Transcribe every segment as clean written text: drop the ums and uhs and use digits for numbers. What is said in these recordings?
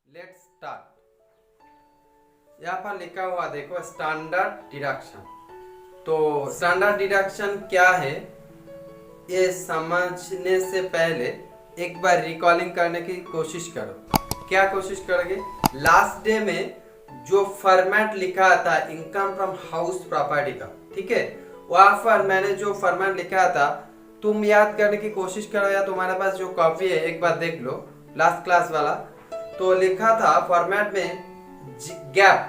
Let's start. यहाँ पर लिखा हुआ देखो स्टैंडर्ड डिडक्शन। तो स्टैंडर्ड डिडक्शन क्या है ये समझने से पहले एक बार रिकॉलिंग करने की कोशिश करो। क्या कोशिश करोगे? लास्ट डे में जो फॉर्मेट लिखा था इनकम फ्रॉम हाउस प्रॉपर्टी का, ठीक है, वहां पर मैंने जो फॉर्मेट लिखा था तुम याद करने की कोशिश करो या तुम्हारे पास जो कॉपी है एक बार देख लो, लास्ट क्लास वाला। तो लिखा था फॉर्मेट में gap.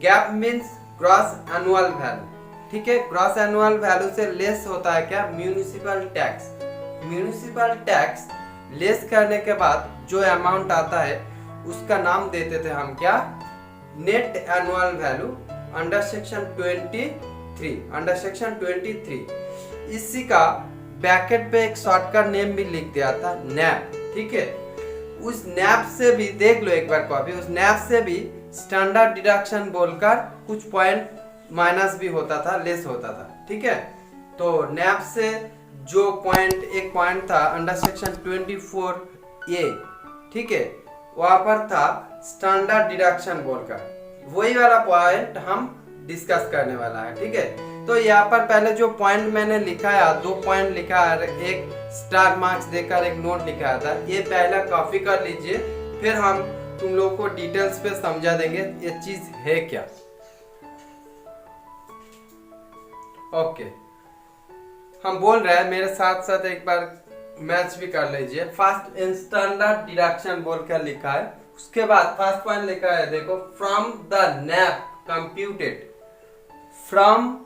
Gap means gross annual value, ठीक है। ग्रॉस एनुअल वैल्यू से लेस होता है क्या? Municipal tax. Municipal tax less करने के बाद जो अमाउंट आता है उसका नाम देते थे हम क्या? Net annual value under section 23। इसी का ब्रैकेट पे एक शॉर्टकट नेम भी लिख दिया था नैप, ठीक है। उस नैप से भी देख लो एक बार कॉपी, उस नैप से भी स्टैंडर्ड डिडक्शन बोलकर कुछ पॉइंट माइनस भी होता था, लेस होता था, ठीक है। तो नैप से जो पॉइंट एक पॉइंट था अंडर सेक्शन 24A, ठीक है, वहां पर था स्टैंडर्ड डिडक्शन बोलकर, वही वाला पॉइंट हम डिस्कस करने वाला है, ठीक है। तो यहाँ पर पहले जो पॉइंट मैंने लिखा है, 2 पॉइंट लिखा है, एक स्टार मार्क्स देकर एक नोट लिखा था, ये पहला कॉपी कर लीजिए, फिर हम तुम लोग को डिटेल्स पे समझा देंगे ये चीज है क्या। ओके, हम बोल रहे हैं, मेरे साथ साथ एक बार मैच भी कर लीजिए। फर्स्ट स्टैंडर्ड डिडक्शन बोलकर लिखा है, उसके बाद फर्स्ट पॉइंट लिखा है देखो, from the nap computed. From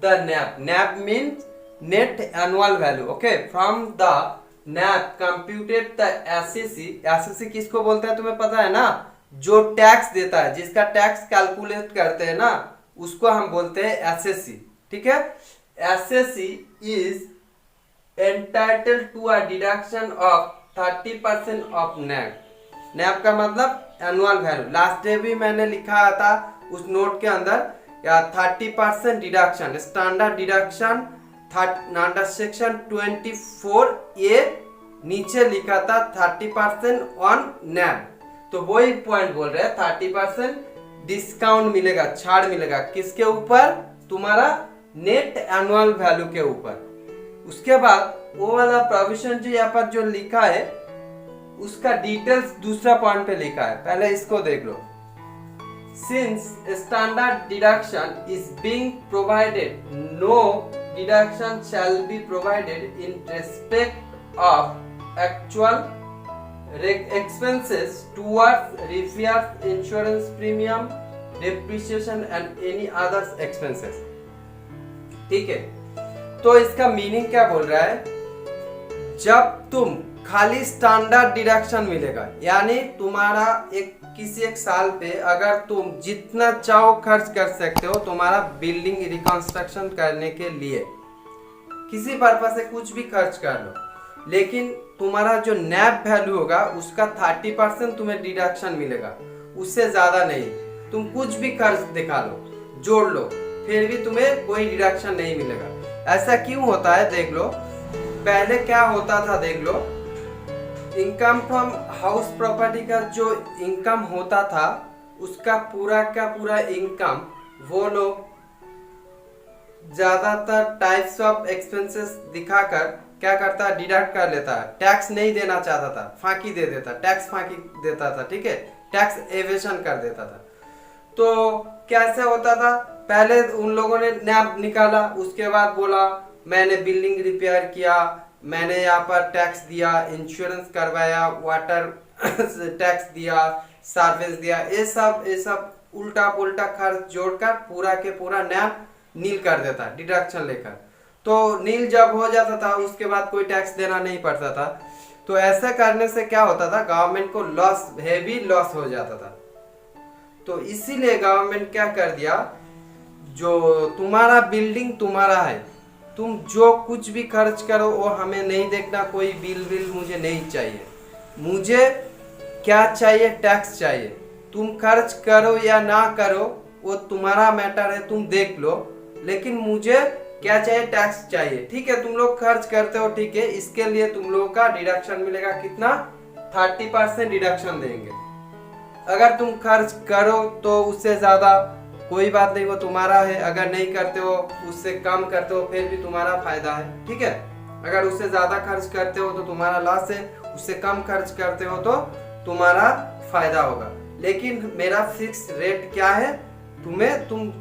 the nap, nap means net annual value, okay. From the nap computed the assessee. SSC किसको बोलते हैं तुम्हें पता है ना? जो टैक्स देता है, जिसका टैक्स कैलकुलेट करते हैं ना, उसको हम बोलते हैं एसएससी, ठीक है। SSC is entitled to a deduction of 30% of NAV. NAV का मतलब एनुअल वैल्यू। लास्ट डे भी मैंने लिखा था उस नोट के अंदर, या 30% deduction, standard deduction under section 24A, नीचे लिखा था 30% ऑन नैप। तो वही पॉइंट बोल रहे हैं, 30% डिस्काउंट मिलेगा, छाड़ मिलेगा, किसके ऊपर? तुम्हारा नेट एनुअल वैल्यू के ऊपर। उसके बाद वो वाला प्रोविजन जो यहाँ पर जो लिखा है उसका डिटेल्स दूसरा पॉइंट पे लिखा है, पहले इसको देख लो। Since standard deduction is being provided, no deduction shall be provided in respect of actual expenses towards repairs, insurance premium, depreciation and any other expenses, ठीक है। तो इसका मीनिंग क्या बोल रहा है? जब तुम खाली स्टैंडर्ड डिडक्शन मिलेगा, यानी तुम्हारा किसी एक साल पे अगर तुम जितना चाहो खर्च कर सकते हो तुम्हारा बिल्डिंग रिकंस्ट्रक्शन करने के लिए, किसी पर्पस से कुछ भी खर्च कर लो, लेकिन तुम्हारा जो नैप वैल्यू होगा उसका 30% तुम्हें डिडक्शन मिलेगा, उससे ज्यादा नहीं। तुम कुछ भी खर्च दिखा लो, जोड़ लो, फिर भी तुम्हें कोई डिडक्शन नहीं मिलेगा। ऐसा क्यों होता है देख लो। पहले क्या होता था देख लो, इनकम फ्रॉम हाउस प्रॉपर्टी का जो इनकम होता था उसका पूरा का पूरा इनकम वो लोग ज्यादातर टाइप्स ऑफ एक्सपेंसेस दिखाकर क्या करता है? डिडक्ट कर लेता है। टैक्स नहीं देना चाहता था, फांकी दे देता, टैक्स फांकी देता था, ठीक है, टैक्स एवेशन कर देता था। तो कैसे होता था? पहले उन लोगों ने नैप निकाला, उसके बाद बोला मैंने बिल्डिंग रिपेयर किया, मैंने यहाँ पर टैक्स दिया, इंश्योरेंस करवाया, वाटर टैक्स दिया, सर्विस दिया, ये सब उल्टा पुल्टा खर्च जोड़कर पूरा के पूरा नैप नील कर देता डिडक्शन लेकर। तो नील जब हो जाता था उसके बाद कोई टैक्स देना नहीं पड़ता था। तो ऐसा करने से क्या होता था? गवर्नमेंट को लॉस, हेवी लॉस हो जाता था। तो इसीलिए गवर्नमेंट क्या कर दिया, जो तुम्हारा बिल्डिंग तुम्हारा है, तुम जो कुछ भी खर्च करो वो हमें नहीं देखना, कोई बिल मुझे नहीं चाहिए। मुझे क्या चाहिए? टैक्स चाहिए। तुम खर्च करो या ना करो वो तुम्हारा मैटर है, तुम देख लो, लेकिन मुझे क्या चाहिए? टैक्स चाहिए, ठीक है। तुम लोग खर्च करते हो, ठीक है, इसके लिए तुम लोगों का डिडक्शन मिलेगा कितना? 30% डिडक्शन देंगे। अगर तुम खर्च करो तो उससे ज्यादा कोई बात नहीं, वो तुम्हारा है। अगर नहीं करते हो, उससे कम करते हो, फिर भी तुम्हारा फायदा है, ठीक है। अगर उससे ज्यादा खर्च करते हो तो तुम्हारा लॉस है, उससे कम खर्च करते हो तो तुम्हारा फायदा होगा। लेकिन मेरा फिक्स रेट क्या है, तुम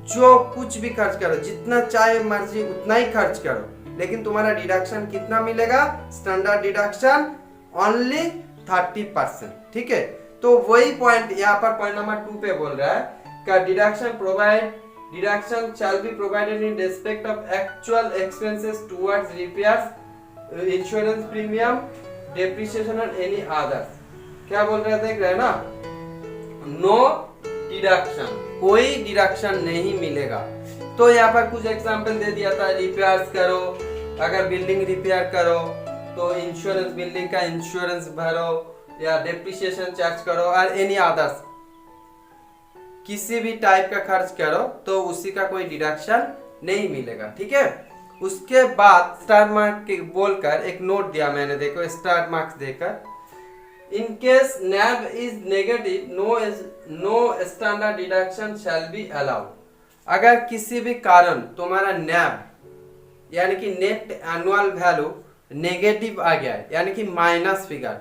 जो कुछ भी खर्च करो, जितना चाहे मर्जी उतना ही खर्च करो, लेकिन तुम्हारा डिडक्शन कितना मिलेगा, स्टैंडर्ड डिडक्शन ओनली 30%, ठीक है। तो वही पॉइंट यहाँ पर पॉइंट नंबर 2 पे बोल रहा है का deduction shall be provided in respect of actual expenses towards repairs, insurance premium, depreciation and any others। क्या बोल रहे थे, देख रहे हैं ना, नो डिडक्शन, कोई डिडक्शन नहीं मिलेगा। तो यहाँ पर कुछ एग्जांपल दे दिया था, रिपेयर्स करो, अगर बिल्डिंग रिपेयर करो तो इंश्योरेंस, बिल्डिंग का इंश्योरेंस भरो या डेप्रिसिएशन चार्ज करो और एनी अदर्स, किसी भी टाइप का खर्च करो तो उसी का कोई डिडक्शन नहीं मिलेगा, ठीक है। उसके बाद स्टार मार्क बोलकर एक नोट दिया मैंने, देखो स्टार मार्क्स देकर, in case NAB is negative no standard deduction shall be allowed. अगर किसी भी कारण तुम्हारा नैब यानी कि नेट एनुअल वैल्यू नेगेटिव आ गया है, यानी कि माइनस फिगर,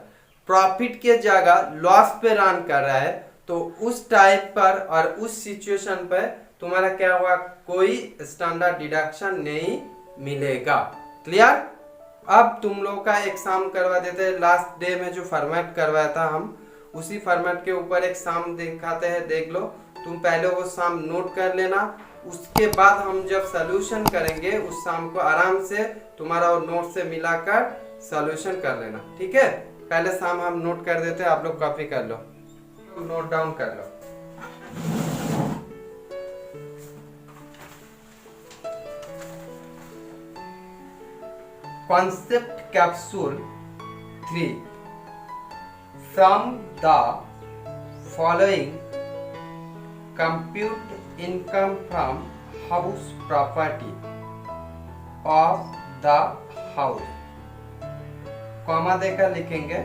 प्रॉफिट के जगह लॉस पे रन कर रहा है, तो उस टाइप पर और उस सिचुएशन पर तुम्हारा क्या हुआ, कोई स्टैंडर्ड डिडक्शन नहीं मिलेगा। क्लियर। अब तुम लोग का एक सम करवा देते हैं, लास्ट डे में जो फॉर्मेट करवाया था हम, उसी फॉर्मेट के ऊपर एक सम दिखाते हैं, देख लो। तुम पहले वो सम नोट कर लेना, उसके बाद हम जब सॉल्यूशन करेंगे उस सम को आराम से तुम्हारा वो नोट से मिलाकर सॉल्यूशन कर लेना, ठीक है। पहले सम हम नोट कर देते हैं, आप लोग कॉपी कर लो, नोट डाउन कर लो। Concept capsule 3 from the following compute income from house property of the house, comma देकर लिखेंगे,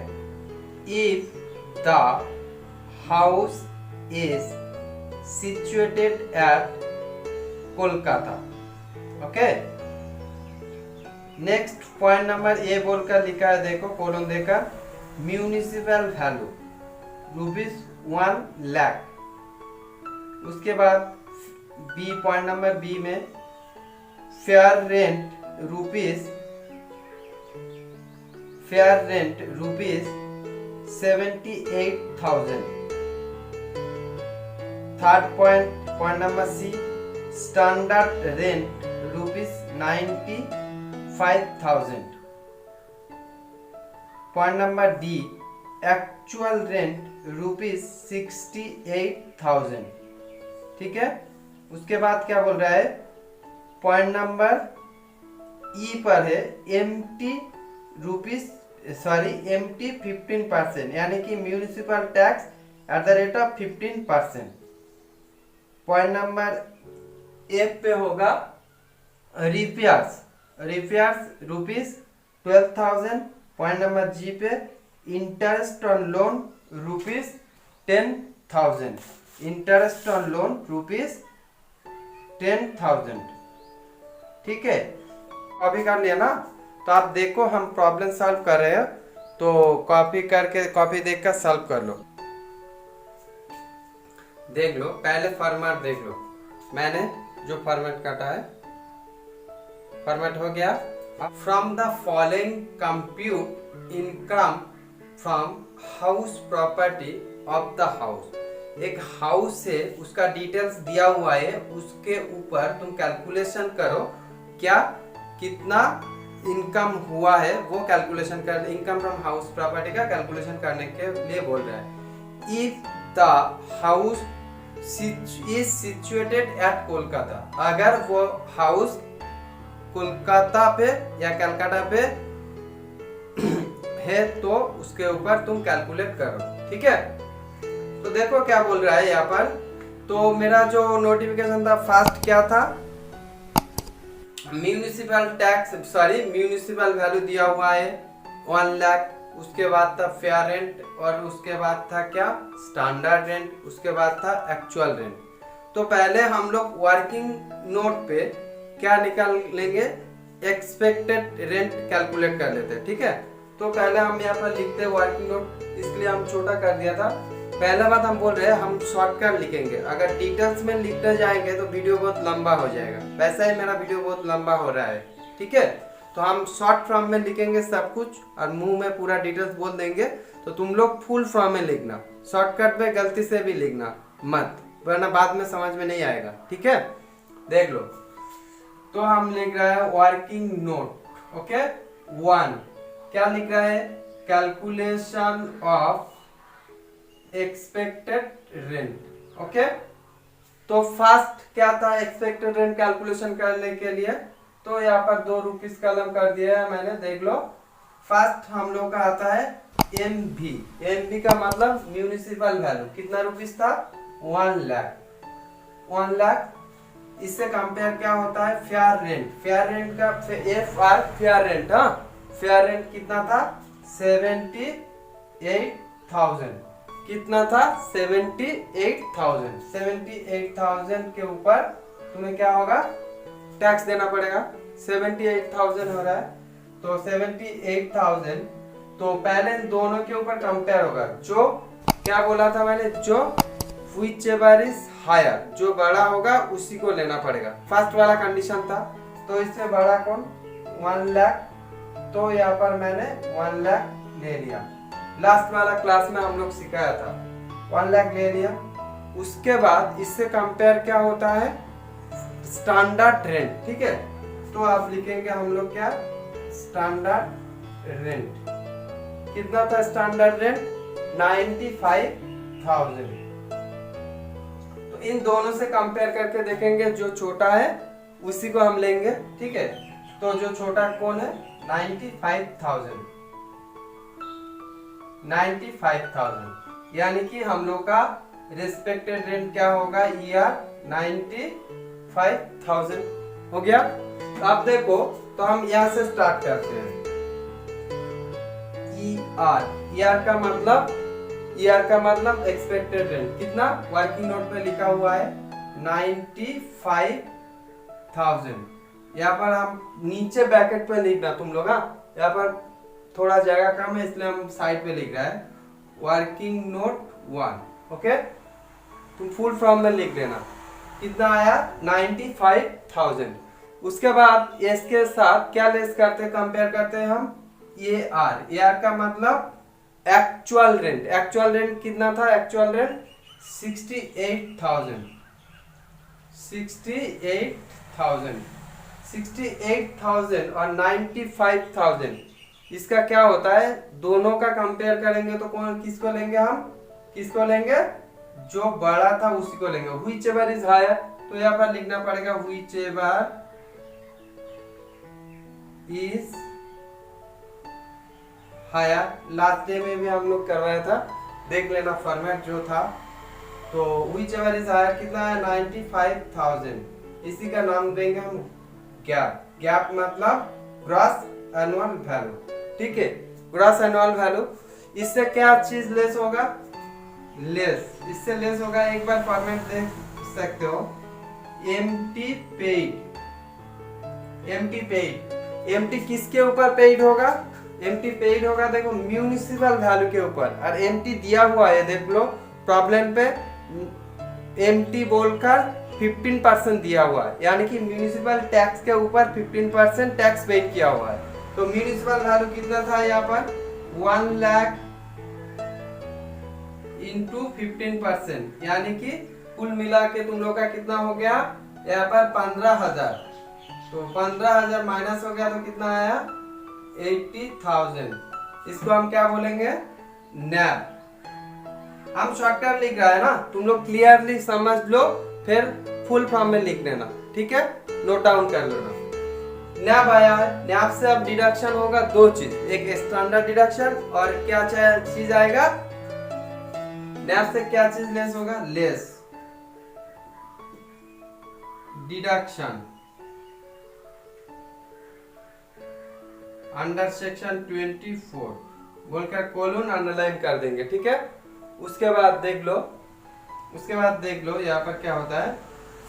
if the house is situated at Kolkata, okay. Next point number A बोलकर लिखा है, देखो कॉलम देकर, म्यूनिसिपल वैल्यू ₹1 लाख। उसके बाद बी, पॉइंट नंबर बी में fair rent rupees 78,000। Third point number C, standard rent ₹95,000। Point number D, actual rent ₹68,000, ठीक है। उसके बाद क्या बोल रहा है, पॉइंट नंबर ई पर है, एमटी 15%, यानी कि municipal tax at the rate of 15%। Point number F पे होगा रिपेयर्स ₹12,000। पॉइंट नंबर जी पे interest on loan ₹10,000, interest on loan ₹10,000, ठीक है। कॉपी कर लिया ना, तो आप देखो हम प्रॉब्लम सॉल्व कर रहे हैं, तो कॉपी करके, कॉपी देखकर सॉल्व कर लो। देख लो, पहले फॉर्मेट देख लो, मैंने जो फॉर्मेट काटा है, फॉर्मेट हो गया। From the following compute income from house property of the house. एक हाउस है, उसका डिटेल्स दिया हुआ है, उसके ऊपर तुम कैलकुलेशन करो, क्या कितना इनकम हुआ है वो कैलकुलेशन कर, इनकम फ्रॉम हाउस प्रॉपर्टी का कैलकुलेशन करने के लिए बोल रहा है। If the house is situated at Kolkata, अगर वो हाउस कोलकाता पे या कलकत्ता पे है तो उसके ऊपर तुम कैलकुलेट करो, ठीक है। तो देखो क्या बोल रहा है यहाँ पर, तो मेरा जो नोटिफिकेशन था फर्स्ट क्या था, म्यूनिसिपल वैल्यू दिया हुआ है 1 लाख, उसके बाद था फेयर रेंट और उसके बाद था क्या स्टैंडर्ड रेंट, उसके बाद था एक्चुअल रेंट। तो पहले हम लोग वर्किंग नोट पे क्या निकाल लेंगे, एक्सपेक्टेड रेंट कैलकुलेट कर लेते हैं, ठीक है। तो पहले हम यहाँ पर लिखते हैं वर्किंग नोट, इसलिए हम छोटा कर दिया था। पहला बात हम बोल रहे हैं हम शॉर्टकट लिखेंगे, अगर डिटेल्स में लिखते जाएंगे तो वीडियो बहुत लंबा हो जाएगा, वैसा ही मेरा वीडियो बहुत लंबा हो रहा है, ठीक है। तो हम शॉर्ट फॉर्म में लिखेंगे सब कुछ और मुंह में पूरा डिटेल्स बोल देंगे, तो तुम लोग फुल फॉर्म में लिखना, शॉर्टकट में गलती से भी लिखना मत, वरना बाद में समझ में नहीं आएगा, ठीक है। देख लो, तो हम लिख रहे हैं वर्किंग नोट, ओके। 1 क्या लिख रहा है, calculation of expected rent, okay. तो फर्स्ट क्या था एक्सपेक्टेड रेंट कैलकुलेशन करने के लिए, तो यहाँ पर 2 रुपीस कलम कर दिया है मैंने, देख लो। फर्स्ट हम लोग का आता है एमवी, एमवी का मतलब म्यूनिसिपल वैल्यू, कितना रुपीस था 1 लाख, 1 लाख। इससे कंपेयर क्या होता है फेयर रेंट, फेयर रेंट का FR फेयर रेंट, हाँ फेयर रेंट कितना था 78,000, कितना था 78,000, 78,000 के ऊपर तुम्हें क्या होगा टैक्स देना पड़ेगा, 78,000 हो रहा है, तो 78,000। तो पहले दोनों के ऊपर कंपेयर होगा, जो क्या बोला था मैंने, जो whichever is higher, जो बड़ा होगा उसी को लेना पड़ेगा, फर्स्ट वाला कंडीशन था। तो इससे बड़ा कौन 1 लाख, तो यहाँ पर मैंने 1 लाख ले लिया, लास्ट वाला क्लास में हम लोग सिखाया था, 1 लाख ले लिया। उसके बाद इससे कंपेयर क्या होता है स्टैंडर्ड रेंट, ठीक है। तो आप लिखेंगे हम लोग क्या स्टैंडर्ड रेंट, कितना था स्टैंडर्ड रेंट 95,000। तो इन दोनों से कंपेयर करके देखेंगे, जो छोटा है उसी को हम लेंगे, ठीक है। तो जो छोटा कौन है 95,000, 95,000, यानी कि हम लोग का रिस्पेक्टेड रेंट क्या होगा ER 95,000 हो गया। तो आप देखो, तो हम यहाँ से स्टार्ट करते हैं। ER का मतलब एक्सपेक्टेड रेंट, कितना वर्किंग नोट पे लिखा हुआ है 95,000। यहाँ पर हम नीचे ब्रैकेट पे लिखना तुम लोग, हाँ यहाँ पर थोड़ा जगह कम है इसलिए हम साइड पे लिख रहा है वर्किंग नोट 1, ओके। तुम फुल फॉर्म में लिख देना, कितना आया 95,000। उसके बाद इसके साथ क्या लेस करते कंपेयर करते हैं हम AR का मतलब एक्चुअल रेंट, एक्चुअल रेंट कितना था एक्चुअल रेंट 68,000, 68,000 और 95,000, इसका क्या होता है दोनों का कंपेयर करेंगे तो कौन किसको लेंगे, हम किसको लेंगे जो बड़ा था उसी को लेंगे, whichever is higher। तो यहाँ पर लिखना पड़ेगा whichever is higher। Last day में भी हम लोग करवाया था, देख लेना फॉर्मेट जो था। तो whichever is higher कितना है 95,000, इसी का नाम देंगे हम गैप, गैप मतलब ग्रॉस एनुअल वैल्यू, ठीक है ग्रॉस एनुअल वैल्यू। इससे क्या चीज लेस होगा, लेस, इससे लेस होगा, एक बार फॉर्मेट देख सकते हो empty paid, empty paid, empty किसके ऊपर पेड होगा, एम्प्टी पेड होगा देखो म्यूनिसिपल वैल्यू के ऊपर, और एम्प्टी दिया हुआ है देख लो प्रॉब्लम पे, एम्प्टी बोलकर 15% दिया हुआ है, यानी कि म्यूनिसिपल टैक्स के ऊपर 15% टैक्स पेड किया हुआ है। तो म्यूनिसिपल वैल्यू कितना था यहाँ पर 1 लाख इंटू 15%, यानी कि कुल मिला के तुम लोग का कितना हो गया यहाँ पर 15,000। तो 15,000 माइनस हो गया तो कितना आया 80,000। इसको हम क्या बोलेंगे नैब। हम शॉर्टकट लिख रहा है ना, तुम लोग क्लियरली समझ लो, फिर फुल फॉर्म में लिख देना, ठीक है नोट डाउन कर लेना। नैब आया है, नैब से अब डिडक्शन होगा 2 चीज, एक स्टैंडर्ड डिडक्शन और क्या चीज आएगा, नैब से क्या चीज लेस होगा, लेस डिडक्शन अंडर सेक्शन 24 बोलकर कोलन अंडरलाइन कर देंगे, ठीक है। उसके बाद देख लो, यहाँ पर क्या होता है।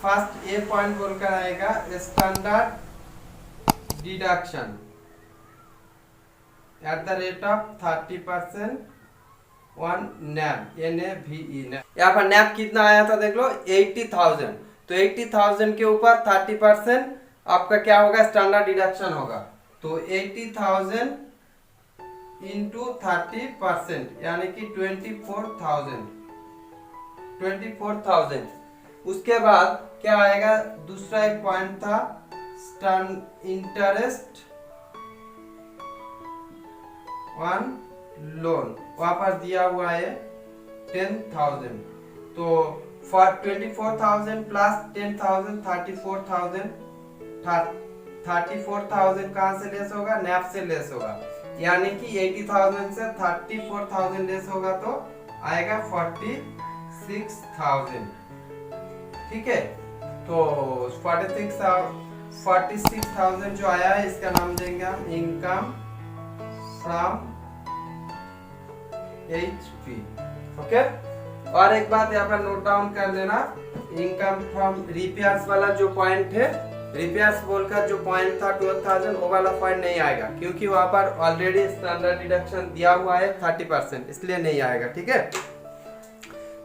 फर्स्ट ए पॉइंट बोलकर आएगा standard deduction at the rate of 30% on NAV, NAVE। यहाँ पर NAV कितना आया था देख लो 80,000। तो 80,000 के ऊपर 30% आपका क्या होगा, स्टैंडर्ड डिडक्शन होगा। तो 80,000 इंटू 30% यानी कि 24,000। उसके बाद क्या आएगा, दूसरा एक पॉइंट था इंटरेस्ट ऑन लोन, वहां पर दिया हुआ है 10,000। तो फॉर 24,000 प्लस 10,000 34,000। 34,000 कहाँ से लेस होगा, NAV से लेस होगा, यानी कि 80,000 से 34,000 लेस होगा तो आएगा 46,000, ठीक है। तो 46,000 जो आया है इसका नाम देंगे हम इनकम फ्रॉम HP, ओके। और एक बात यहाँ पर नोट डाउन कर लेना, इनकम फ्रॉम रिपेयर्स वाला जो पॉइंट है, रिपेयर्स बोलकर जो पॉइंट था 12,000, वो वाला पॉइंट नहीं आएगा क्योंकि वहां पर ऑलरेडी स्टैंडर्ड डिडक्शन दिया हुआ है 30%, इसलिए नहीं आएगा, ठीक है।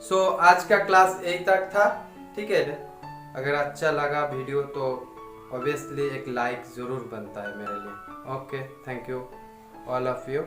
सो आज का क्लास यही तक था, ठीक है। अगर अच्छा लगा वीडियो तो ऑब्वियसली एक लाइक जरूर बनता है मेरे लिए। Okay, thank you all of you.